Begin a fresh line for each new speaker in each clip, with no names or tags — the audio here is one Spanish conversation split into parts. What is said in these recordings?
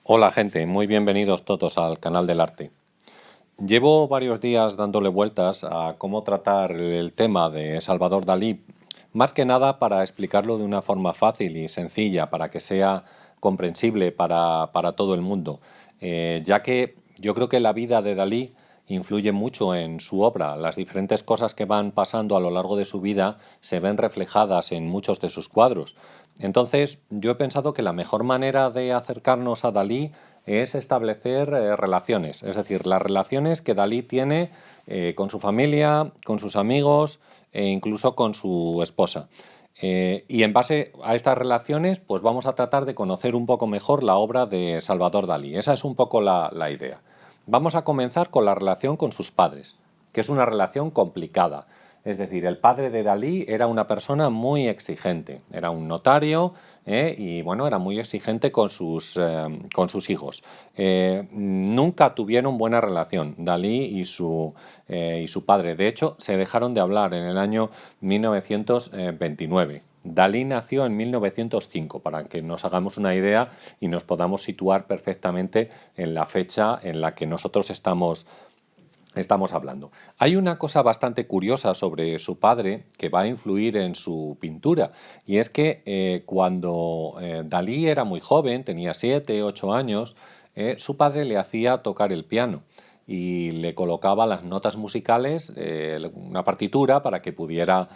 Hola gente, muy bienvenidos todos al canal del arte. Llevo varios días dándole vueltas a cómo tratar el tema de Salvador Dalí, más que nada para explicarlo de una forma fácil y sencilla, para que sea comprensible para todo el mundo, ya que yo creo que la vida de Dalí influye mucho en su obra. Las diferentes cosas que van pasando a lo largo de su vida se ven reflejadas en muchos de sus cuadros. Entonces, yo he pensado que la mejor manera de acercarnos a Dalí es establecer relaciones, es decir, las relaciones que Dalí tiene con su familia, con sus amigos e incluso con su esposa. Y en base a estas relaciones, pues vamos a tratar de conocer un poco mejor la obra de Salvador Dalí. Esa es un poco la idea. Vamos a comenzar con la relación con sus padres, que es una relación complicada. Es decir, el padre de Dalí era una persona muy exigente, era un notario y bueno, era muy exigente con sus hijos. Nunca tuvieron buena relación, Dalí y su padre. De hecho, se dejaron de hablar en el año 1929. Dalí nació en 1905, para que nos hagamos una idea y nos podamos situar perfectamente en la fecha en la que nosotros estamos hablando. Hay una cosa bastante curiosa sobre su padre que va a influir en su pintura, y es que cuando Dalí era muy joven, tenía 7, 8 años, su padre le hacía tocar el piano y le colocaba las notas musicales, una partitura para que pudiera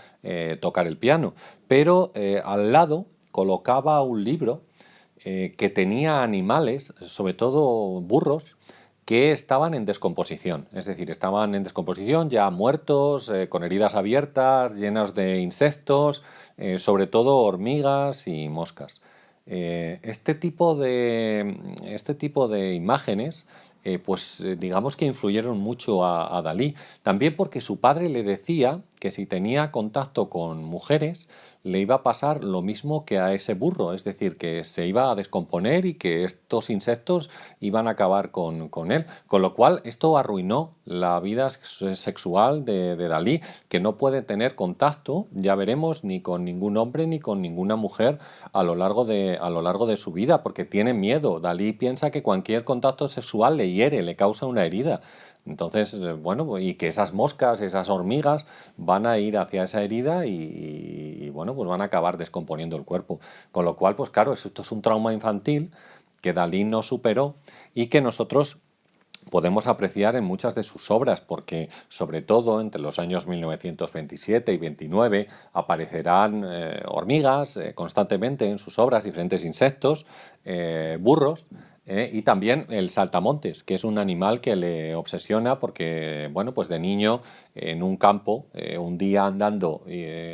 tocar el piano, pero al lado colocaba un libro que tenía animales, sobre todo burros, que estaban en descomposición, es decir, estaban en descomposición ya muertos, con heridas abiertas, llenos de insectos, sobre todo hormigas y moscas. Este tipo de imágenes, pues digamos que influyeron mucho a Dalí, también porque su padre le decía que si tenía contacto con mujeres, le iba a pasar lo mismo que a ese burro, es decir, que se iba a descomponer y que estos insectos iban a acabar con él. Con lo cual, esto arruinó la vida sexual de Dalí, que no puede tener contacto, ya veremos, ni con ningún hombre ni con ninguna mujer a lo largo de su vida, porque tiene miedo. Dalí piensa que cualquier contacto sexual le hiere, le causa una herida. Entonces, bueno, y que esas moscas, esas hormigas van a ir hacia esa herida bueno, pues van a acabar descomponiendo el cuerpo. Con lo cual, pues claro, esto es un trauma infantil que Dalí no superó y que nosotros podemos apreciar en muchas de sus obras, porque sobre todo entre los años 1927 y 29 aparecerán hormigas constantemente en sus obras, diferentes insectos, burros, y también el saltamontes, que es un animal que le obsesiona porque, bueno, pues de niño en un campo, un día andando,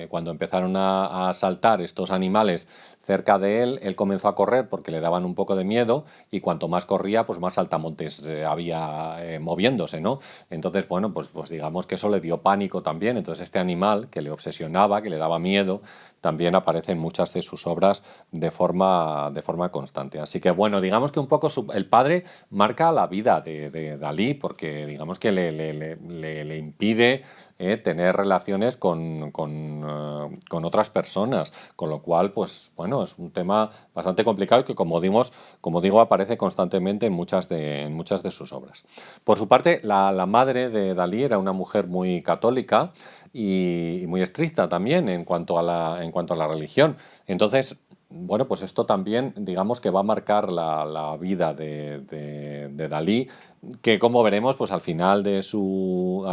cuando empezaron a saltar estos animales cerca de él, él comenzó a correr porque le daban un poco de miedo y cuanto más corría, pues más saltamontes había moviéndose, ¿no? Entonces, bueno, pues digamos que eso le dio pánico también. Entonces este animal que le obsesionaba, que le daba miedo, también aparece en muchas de sus obras de forma constante. Así que bueno, digamos que un poco el padre marca la vida de Dalí porque digamos que le impide tener relaciones con otras personas, con lo cual, pues bueno, es un tema bastante complicado y que como digo, aparece constantemente en muchas de sus obras. Por su parte, la madre de Dalí era una mujer muy católica y muy estricta también en cuanto a la religión. Entonces, bueno, pues esto también, digamos que va a marcar la vida de Dalí, que como veremos, pues al final de su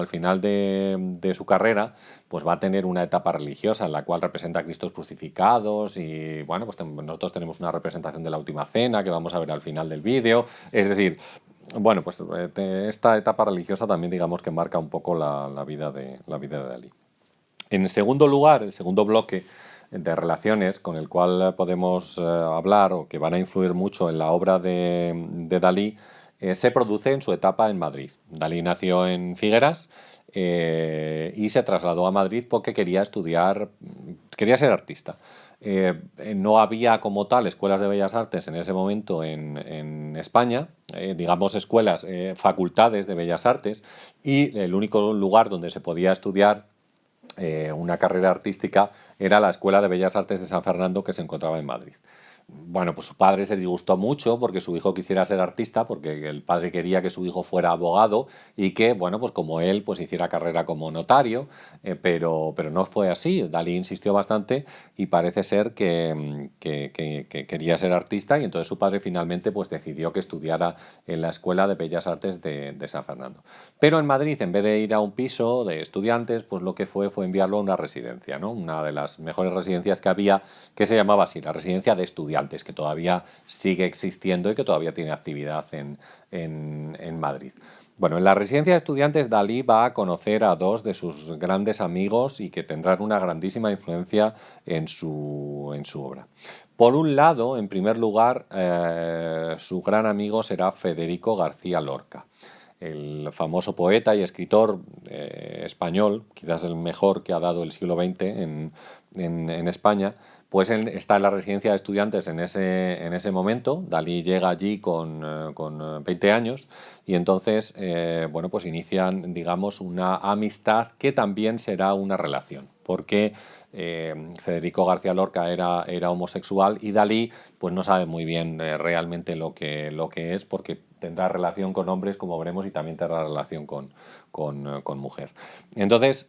carrera, pues va a tener una etapa religiosa en la cual representa a Cristos crucificados y bueno, pues nosotros tenemos una representación de la Última Cena que vamos a ver al final del vídeo. Es decir, bueno, pues esta etapa religiosa también digamos que marca un poco la vida de Dalí. En segundo lugar, el segundo bloque de relaciones con el cual podemos hablar o que van a influir mucho en la obra de Dalí, se produce en su etapa en Madrid. Dalí nació en Figueras y se trasladó a Madrid porque quería ser artista. No había como tal escuelas de bellas artes en ese momento en España, digamos escuelas, facultades de bellas artes, y el único lugar donde se podía estudiar una carrera artística era la Escuela de Bellas Artes de San Fernando que se encontraba en Madrid. Bueno, pues su padre se disgustó mucho porque su hijo quisiera ser artista, porque el padre quería que su hijo fuera abogado y que, bueno, pues como él, pues hiciera carrera como notario, pero no fue así. Dalí insistió bastante y parece ser que quería ser artista y entonces su padre finalmente pues decidió que estudiara en la Escuela de Bellas Artes de San Fernando. Pero en Madrid, en vez de ir a un piso de estudiantes, pues lo que fue enviarlo a una residencia, ¿no? Una de las mejores residencias que había, que se llamaba así, la Residencia de Estudiantes, que todavía sigue existiendo y que todavía tiene actividad en Madrid. Bueno, en la residencia de estudiantes Dalí va a conocer a dos de sus grandes amigos y que tendrán una grandísima influencia en su obra. Por un lado, en primer lugar, su gran amigo será Federico García Lorca, el famoso poeta y escritor español, quizás el mejor que ha dado el siglo XX en España, pues está en la residencia de estudiantes en ese momento. Dalí llega allí con 20 años y entonces, bueno, pues inician, digamos, una amistad que también será una relación, porque Federico García Lorca era homosexual y Dalí pues no sabe muy bien realmente lo que es, porque tendrá relación con hombres, como veremos, y también tendrá relación con mujer. Entonces,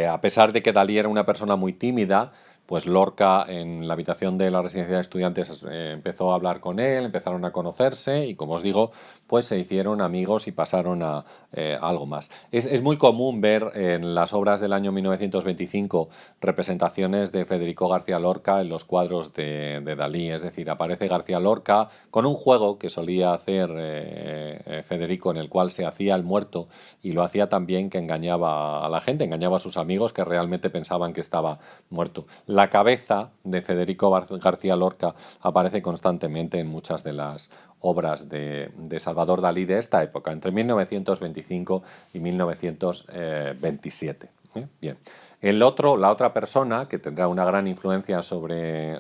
a pesar de que Dalí era una persona muy tímida, pues Lorca en la habitación de la residencia de estudiantes empezó a hablar con él, empezaron a conocerse y, como os digo, pues se hicieron amigos y pasaron a algo más. Es muy común ver en las obras del año 1925 representaciones de Federico García Lorca en los cuadros de Dalí, es decir, aparece García Lorca con un juego que solía hacer Federico, en el cual se hacía el muerto y lo hacía tan bien que engañaba a la gente, engañaba a sus amigos que realmente pensaban que estaba muerto. La cabeza de Federico García Lorca aparece constantemente en muchas de las obras de Salvador Dalí de esta época, entre 1925 y 1927. Bien. La otra persona que tendrá una gran influencia sobre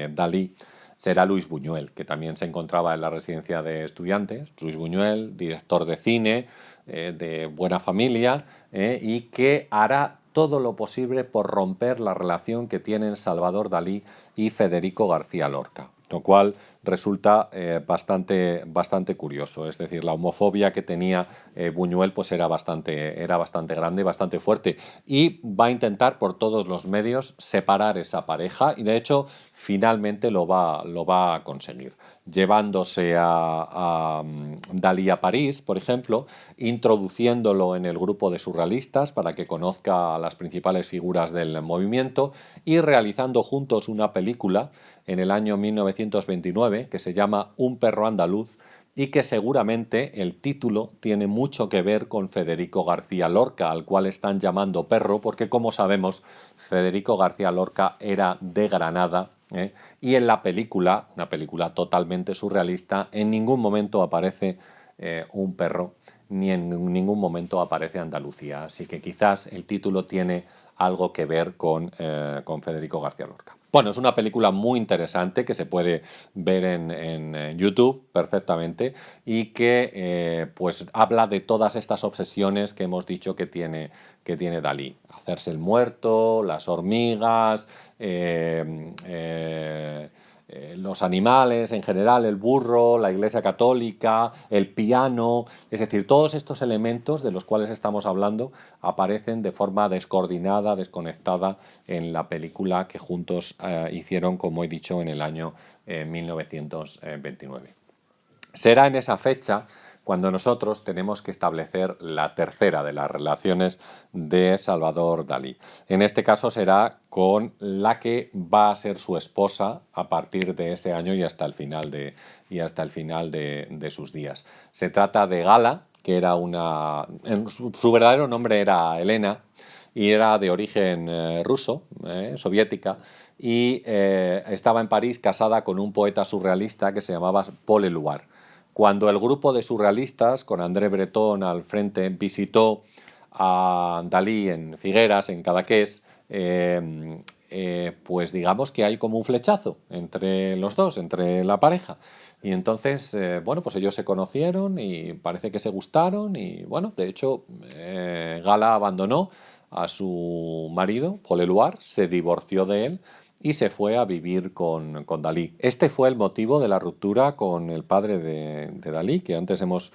Dalí será Luis Buñuel, que también se encontraba en la residencia de estudiantes. Luis Buñuel, director de cine, de buena familia, y que hará todo lo posible por romper la relación que tienen Salvador Dalí y Federico García Lorca, lo cual resulta bastante curioso. Es decir, la homofobia que tenía Buñuel pues era bastante grande, bastante fuerte, y va a intentar por todos los medios separar esa pareja y de hecho finalmente lo va a conseguir, llevándose a Dalí a París, por ejemplo, introduciéndolo en el grupo de surrealistas para que conozca a las principales figuras del movimiento y realizando juntos una película en el año 1929 que se llama Un perro andaluz y que seguramente el título tiene mucho que ver con Federico García Lorca, al cual están llamando perro, porque como sabemos, Federico García Lorca era de Granada, y en la película, una película totalmente surrealista, en ningún momento aparece un perro, ni en ningún momento aparece Andalucía. Así que quizás el título tiene algo que ver con Federico García Lorca. Bueno, es una película muy interesante que se puede ver en YouTube perfectamente y que pues habla de todas estas obsesiones que hemos dicho que tiene Dalí. Hacerse el muerto, las hormigas, los animales en general, el burro, la Iglesia Católica, el piano, es decir, todos estos elementos de los cuales estamos hablando aparecen de forma descoordinada, desconectada en la película que juntos hicieron, como he dicho, en el año 1929. Será en esa fecha cuando nosotros tenemos que establecer la tercera de las relaciones de Salvador Dalí. En este caso será con la que va a ser su esposa a partir de ese año y hasta el final de sus días. Se trata de Gala, que era su verdadero nombre era Elena, y era de origen ruso, soviética, y estaba en París casada con un poeta surrealista que se llamaba Paul Éluard. Cuando el grupo de surrealistas, con André Breton al frente, visitó a Dalí en Figueras, en Cadaqués, pues digamos que hay como un flechazo entre los dos, entre la pareja. Y entonces, bueno, pues ellos se conocieron y parece que se gustaron y, bueno, de hecho, Gala abandonó a su marido, Paul Éluard, se divorció de él y se fue a vivir con Dalí. Este fue el motivo de la ruptura con el padre de Dalí, que antes hemos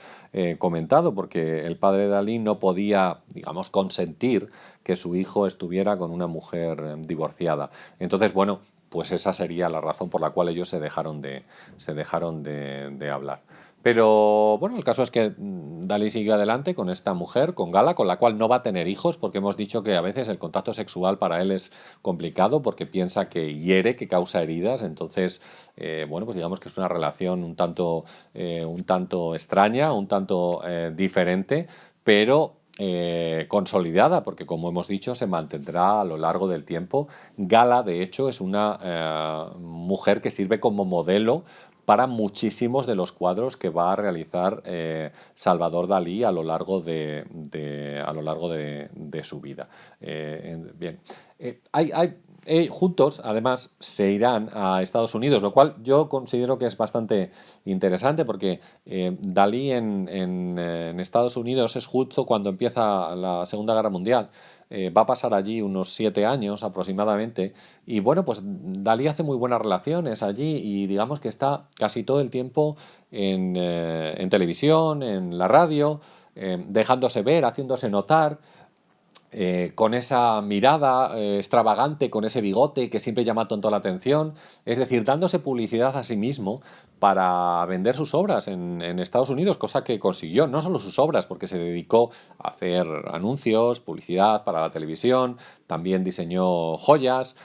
comentado, porque el padre de Dalí no podía, digamos, consentir que su hijo estuviera con una mujer divorciada. Entonces, bueno, pues esa sería la razón por la cual ellos se dejaron de hablar. Pero bueno, el caso es que Dalí siguió adelante con esta mujer, con Gala, con la cual no va a tener hijos, porque hemos dicho que a veces el contacto sexual para él es complicado, porque piensa que hiere, que causa heridas. Entonces, bueno, pues digamos que es una relación un tanto extraña, un tanto diferente, pero consolidada, porque como hemos dicho, se mantendrá a lo largo del tiempo. Gala, de hecho, es una mujer que sirve como modelo para muchísimos de los cuadros que va a realizar Salvador Dalí a lo largo de su vida. Bien, juntos, además, se irán a Estados Unidos, lo cual yo considero que es bastante interesante porque Dalí en Estados Unidos es justo cuando empieza la Segunda Guerra Mundial. Va a pasar allí unos 7 años aproximadamente y bueno, pues Dalí hace muy buenas relaciones allí y digamos que está casi todo el tiempo en televisión, en la radio, dejándose ver, haciéndose notar, con esa mirada extravagante, con ese bigote que siempre llama tanto la atención, es decir, dándose publicidad a sí mismo para vender sus obras en Estados Unidos, cosa que consiguió, no solo sus obras, porque se dedicó a hacer anuncios, publicidad para la televisión, también diseñó joyas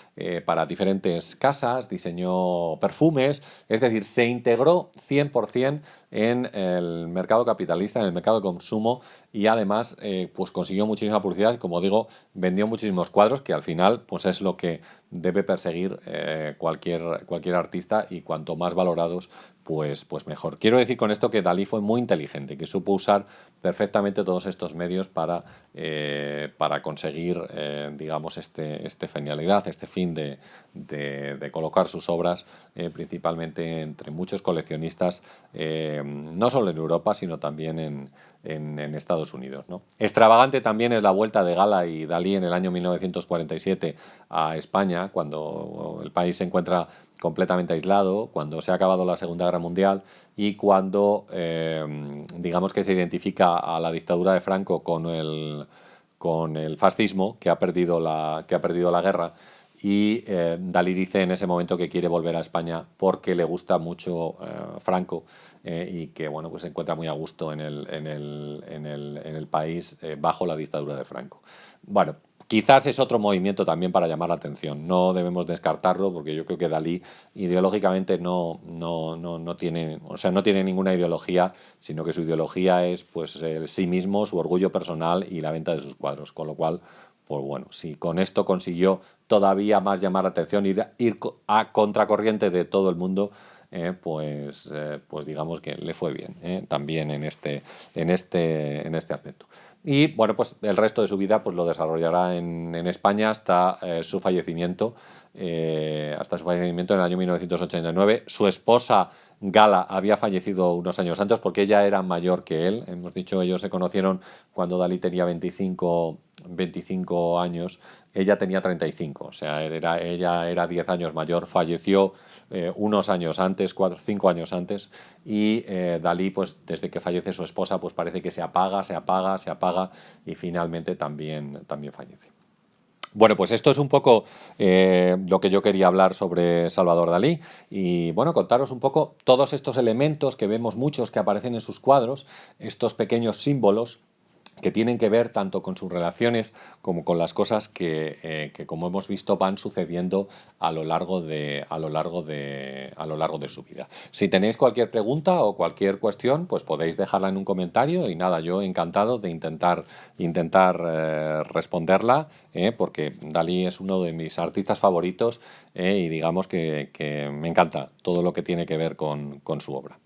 para diferentes casas, diseñó perfumes, es decir, se integró 100% en el mercado capitalista, en el mercado de consumo y además pues consiguió muchísima publicidad y como digo, vendió muchísimos cuadros que al final pues es lo que debe perseguir cualquier artista y cuanto más valorados pues mejor. Quiero decir con esto que Dalí fue muy inteligente, que supo usar perfectamente todos estos medios para conseguir, digamos, esta genialidad, este fin de colocar sus obras principalmente entre muchos coleccionistas, no solo en Europa, sino también en Estados Unidos, ¿no? Extravagante también es la vuelta de Gala y Dalí en el año 1947 a España, cuando el país se encuentra completamente aislado, cuando se ha acabado la Segunda Guerra Mundial y cuando digamos que se identifica a la dictadura de Franco con el fascismo que ha perdido la guerra y Dalí dice en ese momento que quiere volver a España porque le gusta mucho Franco y que bueno, pues se encuentra muy a gusto en el país bajo la dictadura de Franco. Bueno, quizás es otro movimiento también para llamar la atención. No debemos descartarlo porque yo creo que Dalí ideológicamente no tiene, o sea, no tiene ninguna ideología, sino que su ideología es pues el sí mismo, su orgullo personal y la venta de sus cuadros. Con lo cual, pues bueno, si con esto consiguió todavía más llamar la atención, ir a contracorriente de todo el mundo, pues digamos que le fue bien también en este aspecto. Y bueno, pues el resto de su vida pues lo desarrollará en España hasta su fallecimiento en el año 1989. Su esposa Gala había fallecido unos años antes porque ella era mayor que él. Hemos dicho, ellos se conocieron cuando Dalí tenía 25 años, ella tenía 35, o sea, ella era 10 años mayor, falleció unos años antes, 5 años antes, y Dalí, pues desde que fallece su esposa, pues parece que se apaga y finalmente también fallece. Bueno, pues esto es un poco lo que yo quería hablar sobre Salvador Dalí y bueno, contaros un poco todos estos elementos que vemos muchos que aparecen en sus cuadros, estos pequeños símbolos que tienen que ver tanto con sus relaciones como con las cosas que como hemos visto, van sucediendo a lo largo de su vida. Si tenéis cualquier pregunta o cualquier cuestión, pues podéis dejarla en un comentario y nada, yo encantado de intentar responderla, porque Dalí es uno de mis artistas favoritos y digamos que me encanta todo lo que tiene que ver con su obra.